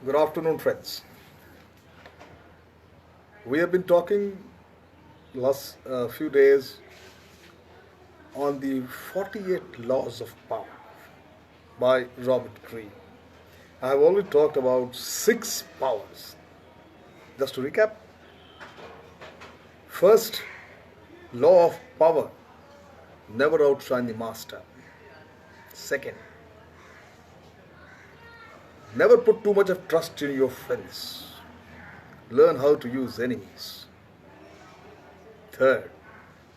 Good afternoon, friends. We have been talking last few days on the 48 Laws of Power by Robert Greene. I have already talked about six powers. Just to recap, first, law of power, never outshine the master. Second, never put too much of trust in your friends. Learn how to use enemies. Third,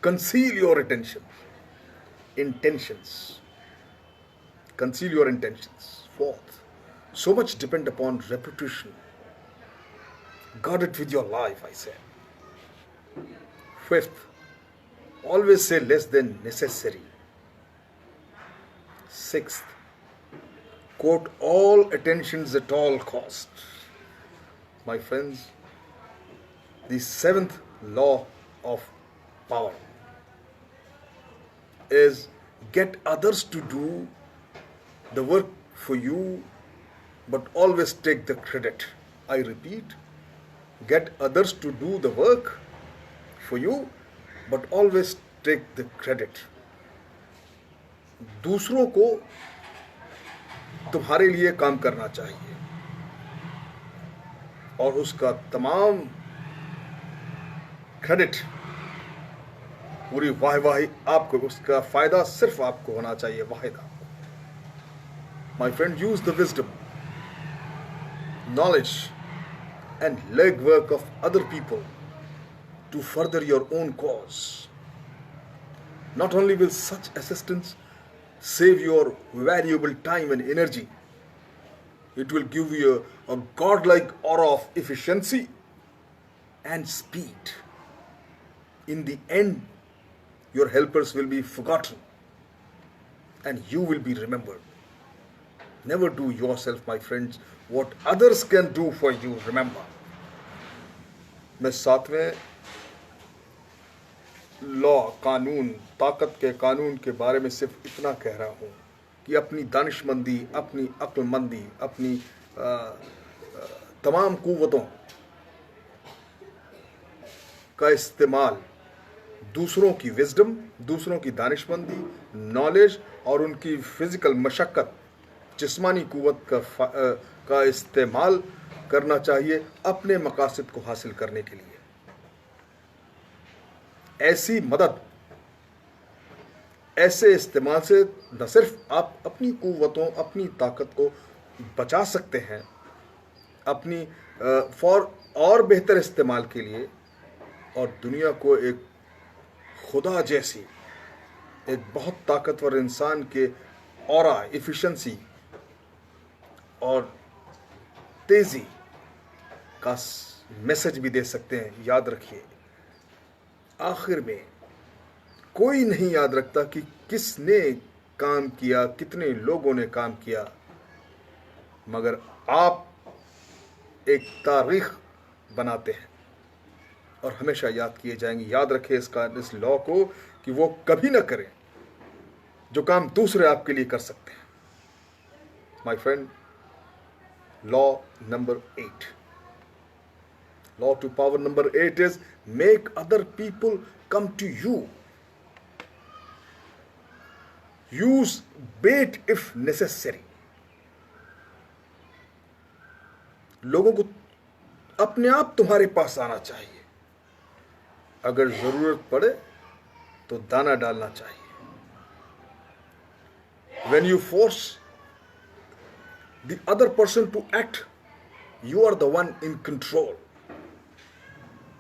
conceal your intentions. Conceal your intentions. Fourth, so much depend upon reputation. Guard it with your life, I say. Fifth, always say less than necessary. Sixth, quote all attentions at all costs. My friends, the seventh law of power is get others to do the work for you, but always take the credit. I repeat, get others to do the work for you, but always take the credit. दूसरों को तुम्हारे लिए काम करना चाहिए और उसका तमाम क्रेडिट, पूरी वाहवाही आपको, उसका फायदा सिर्फ आपको होना चाहिए, वाहिद आपको. My friend, use the wisdom, knowledge and legwork of other people to further your own cause. Not only will such assistance save your valuable time and energy, it will give you a godlike aura of efficiency and speed. In the end, your helpers will be forgotten and you will be remembered. Never do yourself, my friends, what others can do for you. Remember. मैं सातवें law, कानून, ताकत के कानून के बारे में सिर्फ इतना कह रहा हूँ कि अपनी दानिशमंदी, अपनी अक्लमंदी, अपनी तमाम कुव्वतों का इस्तेमाल, दूसरों की विजडम, दूसरों की दानिशमंदी, नॉलेज और उनकी फिजिकल मशक्क़त, जिस्मानी कुव्वत का इस्तेमाल करना चाहिए अपने मकासद को हासिल करने के लिए. ऐसी मदद, ऐसे इस्तेमाल से न सिर्फ आप अपनी कुव्वतों, अपनी ताकत को बचा सकते हैं अपनी और बेहतर इस्तेमाल के लिए, और दुनिया को एक खुदा जैसी, एक बहुत ताकतवर इंसान के ऑरा, एफिशिएंसी और तेजी का मैसेज भी दे सकते हैं. याद रखिए, आखिर में कोई नहीं याद रखता कि किसने काम किया, कितने लोगों ने काम किया, मगर आप एक तारीख बनाते हैं और हमेशा याद किए जाएंगे. याद रखें इस लॉ को कि वो कभी ना करें जो काम दूसरे आपके लिए कर सकते हैं. My friend, law number 8, law to power number 8 is make other people come to you. Use bait if necessary. लोगों को अपने आप तुम्हारे पास आना चाहिए. अगर जरूरत पड़े तो दाना डालना चाहिए. When you force the other person to act, you are the one in control.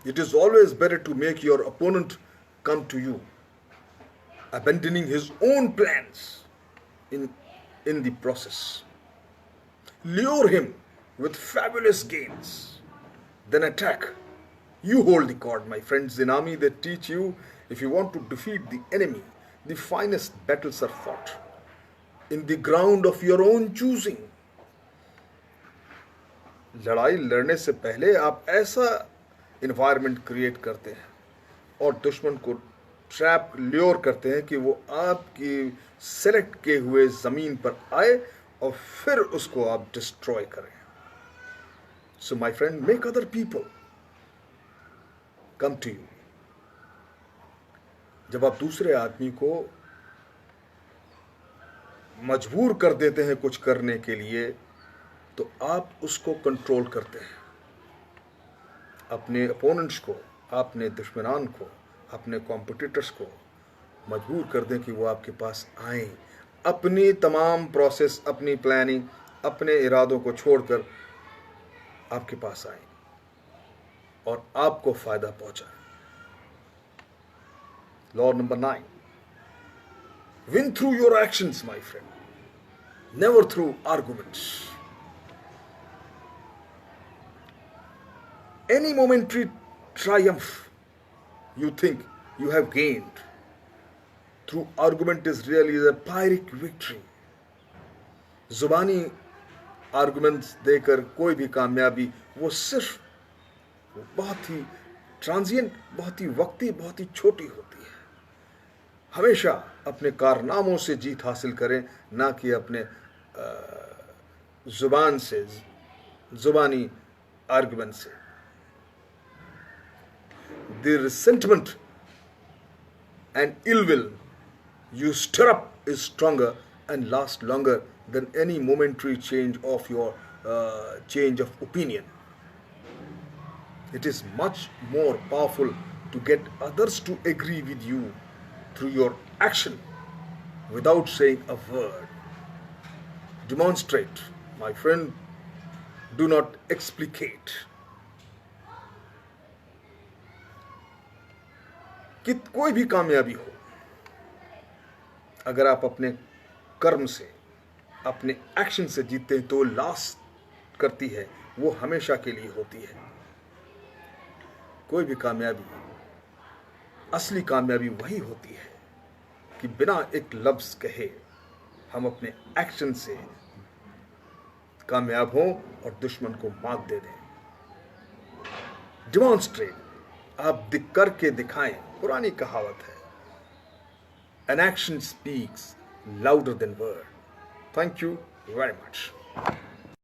It is always better to make your opponent come to you, abandoning his own plans in the process. Lure him with fabulous gains, then attack. You hold the cord, my friends. In army they teach you, if you want to defeat the enemy, the finest battles are fought in the ground of your own choosing. लड़ाई लड़ने से पहले आप ऐसा environment create करते हैं और दुश्मन को ट्रैप, ल्योर करते हैं कि वो आपकी सेलेक्ट किए हुए ज़मीन पर आए और फिर उसको आप डिस्ट्रॉय करें. So my friend, make other people come to you. जब आप दूसरे आदमी को मजबूर कर देते हैं कुछ करने के लिए, तो आप उसको कंट्रोल करते हैं। अपने अपोनेंट्स को, अपने दुश्मनान को, अपने कॉम्पिटिटर्स को मजबूर कर दें कि वो आपके पास आएं, अपनी तमाम प्रोसेस, अपनी प्लानिंग, अपने इरादों को छोड़कर आपके पास आएं और आपको फायदा पहुंचाएं। Law number 9. Win through your actions, my friend. Never through arguments. Any momentary triumph you think you have gained through argument is really a Pyrrhic victory. जुबानी आर्गुमेंट्स देकर कोई भी कामयाबी वो सिर्फ बहुत ही ट्रांजिएंट, बहुत ही वक्ती, बहुत ही छोटी होती है। हमेशा अपने कारनामों से जीत हासिल करें, ना कि अपने जुबान से, जुबानी आर्गुमेंट से। The resentment and ill will you stir up is stronger and lasts longer than any momentary change of your change of opinion. It is much more powerful to get others to agree with you through your action without saying a word. Demonstrate, my friend, do not explicate. कि कोई भी कामयाबी हो, अगर आप अपने कर्म से, अपने एक्शन से जीतते हैं तो लास्ट करती है, वो हमेशा के लिए होती है। कोई भी कामयाबी, असली कामयाबी वही होती है कि बिना एक लफ्ज़ कहे हम अपने एक्शन से कामयाब हों और दुश्मन को मात दे दें। डिमॉन्स्ट्रेट, आप करके दिखाएं। पुरानी कहावत है, an action speaks louder than word. Thank you very much.